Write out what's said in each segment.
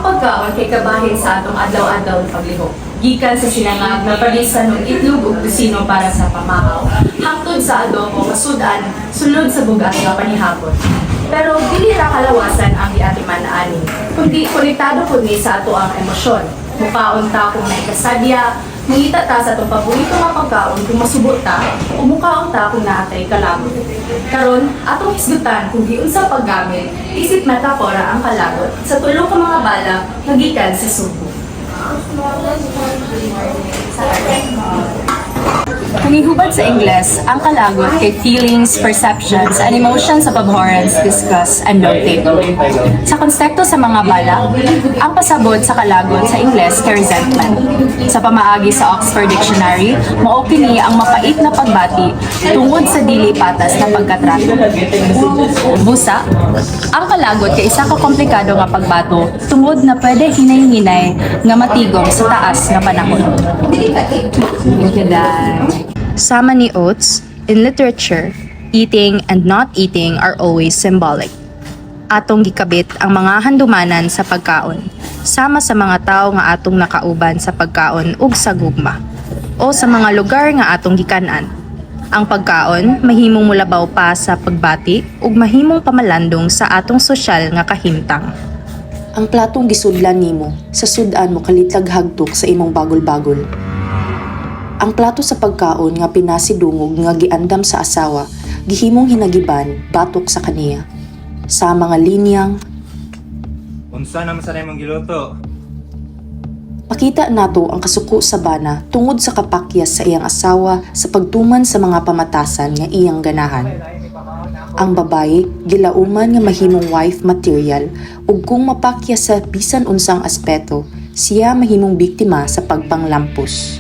Ang pagkaon kay kabahin sa atong adlaw-adlaw nga paglihok. Gikan sa sinangag na palisan ng itlog ug kusino para sa pamahaw, hangtod sa adobo masudan sulod sa bugat nga panihapon. Pero dili ra kalawasan ang giatiman na ani, kundi konektado pud ni sa ato ang emosyon. Mukaon ta kung naikasadya, mangita ta sa atong paborito nga pagkaon kung masubot ta, o mukaon ta kung naatay kalagot. Karon, atong hisgutan kung giunsa paggamit, isip metapora ang kalagot sa tulo ka mga bala nga gikan sa Subo. Panihubad sa Ingles, ang kalagot kay feelings, perceptions, and emotions of abhorrence, disgust, and noting. Sa konsepto sa mga bala, ang pasabot sa kalagot sa Ingles kay resentment. Sa pamaagi sa Oxford Dictionary, mao kini ang mapait na pagbati tungod sa dili patas na pagkatrato. Busa, ang kalagot kay isa ka komplikado nga pagbato tungod na pwede hinay-hinay nga matigom sa taas nga panahon. Sama ni Oates, in literature, eating and not eating are always symbolic. Atong gikabit ang mga handumanan sa pagkaon, sama sa mga tao nga atong nakauban sa pagkaon ug sa gugma, o sa mga lugar nga atong gikanan. Ang pagkaon mahimong mulabaw pa sa pagbati ug mahimong pamalandong sa atong sosyal nga kahimtang. Ang platong gisudlan nimo, sa sudan mo kalitag hagtok sa imong bagol-bagol. Ang plato sa pagkaon nga pinasidungog nga giandam sa asawa, gihimong hinagiban batok sa kaniya. Sa mga linyang, Unsa naman sa imong giluto? pakita nato ang kasuko sa bana tungod sa kapakyas sa iyang asawa sa pagtuman sa mga pamatasan nga iyang ganahan. Ang babae gilauman nga mahimong wife material ug kung mapakyas sa bisan unsang aspeto, siya mahimong biktima sa pagpanglampos.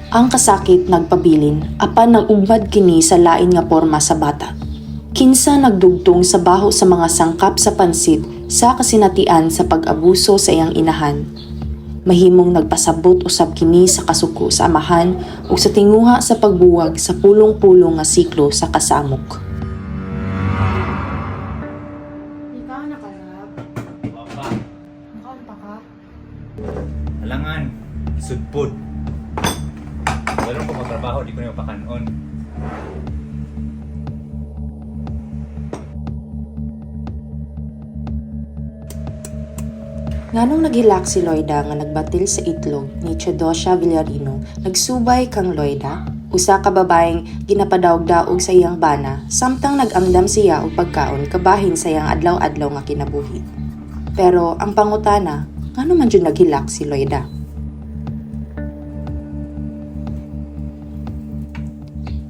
Ang kasakit nagpabilin apan nag-ugmad kini sa lain nga porma sa bata. Kinsa nagdugtong sa baho sa mga sangkap sa pansit sa kasinatian sa pag-abuso sa iyang inahan. Mahimong nagpasabot usab kini sa kasuko sa amahan ug sa tinguha sa pagbuwag sa pulong-pulong nga siklo sa kasamok. Ikaw nakalab. Papa, Makaon pa ka? alangan, isudpod. Wala ko magtrabaho, di ko na pakanon. Nganong naghilak si Loida nga nagbatil sa itlog ni Teodosia Villarino, nagsubay kang Loida, usa ka babaeng ginapadawg-daog sa iyang bana, samtang nag-amdam siya og pagkaon kabahin sa iyang adlaw-adlaw nga kinabuhi. Pero ang pangutana, ngano man jud naghilak si Loida?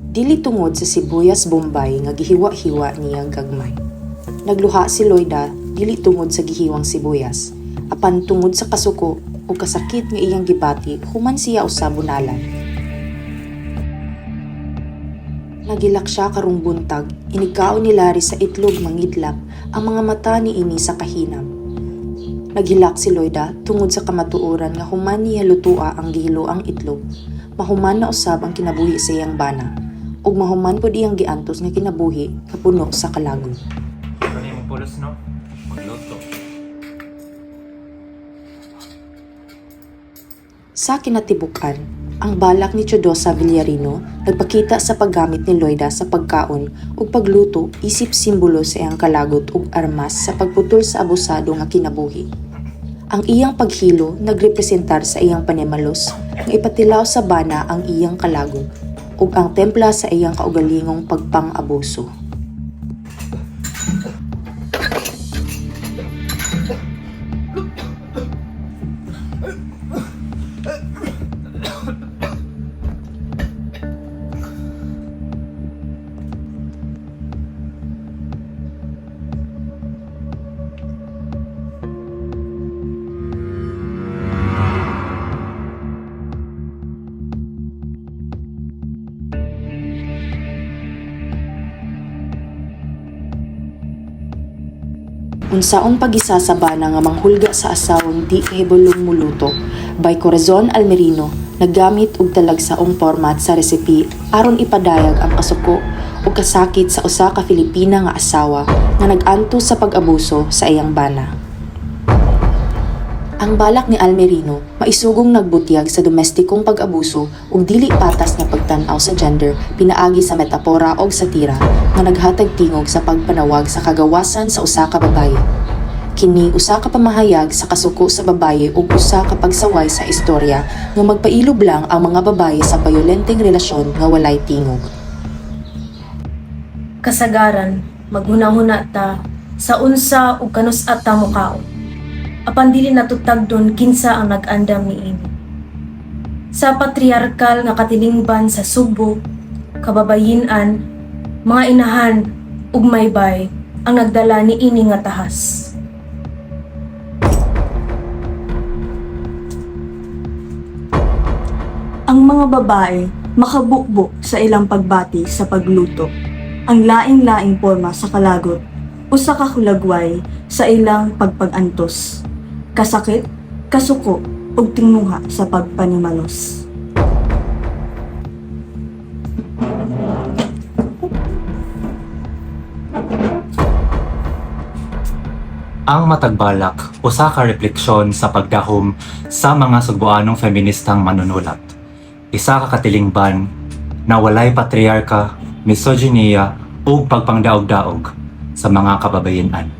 Dili tungod sa sibuyas Bombay nga gihiwa-hiwa niya gagmay. Nagluha si Loida dili tungod sa gihiwang sibuyas, apan tungod sa kasuko o kasakit nga iyang gibati human siya usab bunalan. Nagilak siya karong buntag, inikaon ni Larry sa itlog mangidlap ang mga mata ni ini sa kahinam. Naghilak si Loida tungod sa kamatuoran nga human niya lutua ang gihiloang itlog, mahuman na usab ang kinabuhi sa iyang bana, ug mahuman pod iyang giantos nga kinabuhi nga puno sa kalagot. Ano yung pulos, no? Magluto. Sa kinatibukan, ang balak ni Teodosia Villarino nagpakita sa paggamit ni Loida sa pagkaon ug pagluto isip simbolo sa iyang kalagot ug armas sa pagputol sa abusado nga kinabuhi. Ang iyang paghilo nagrepresentar sa iyang panimalos nga ipatilaw sa bana ang iyang kalagot ug ang templa sa iyang kaugalingong pagpang-abuso. Unsaon pag-isa sa bana nga manghulga sa asawang di kahibulong muluto, by Corazon Almerino, naggamit og talagsaong format sa recipe aron ipadayag ang kasuko o kasakit sa usa ka Filipina nga asawa nga nag-antos sa pag-abuso sa iyang bana. Ang balak ni Almerino maisugong nagbutyag sa domestikong pag-abuso ug dili patas nga pagtan-aw sa gender pinaagi sa metapora o satira nga naghatag tingog sa pagpanawag sa kagawasan sa usa ka babaye. Kini usa ka pamahayag sa kasuko sa babaye ug usa ka pagsaway sa istorya nga magpailob lang ang mga babaye sa bayolenteng relasyon nga walay tingog. Kasagaran, maghunahuna ta sa unsa ug kanus-at ta mukaon. Apan dili natutagdon kinsa ang nag-andam niini. Sa patriarkal nga katilingban sa Subo, kababayin-an, mga inahan ug maybay ang nagdala niini nga tahas. Ang mga babae makabukbok sa ilang pagbati sa pagluto. Ang laing-laing porma sa kalagot usa ka hulagway sa ilang pagpagantos. Kasakit, kasuko, ug tingnuha sa pagpanimalos. Ang matagbalak, usa ka refleksyon sa pagdahom sa mga sugboanong feministang manunulat. Isa ka katilingban na walay patriarka, misogynia ug pagpangdaog-daog sa mga kababayen-an.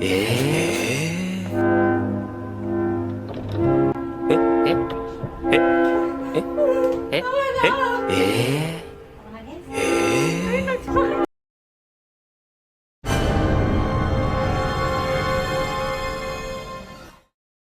Eh?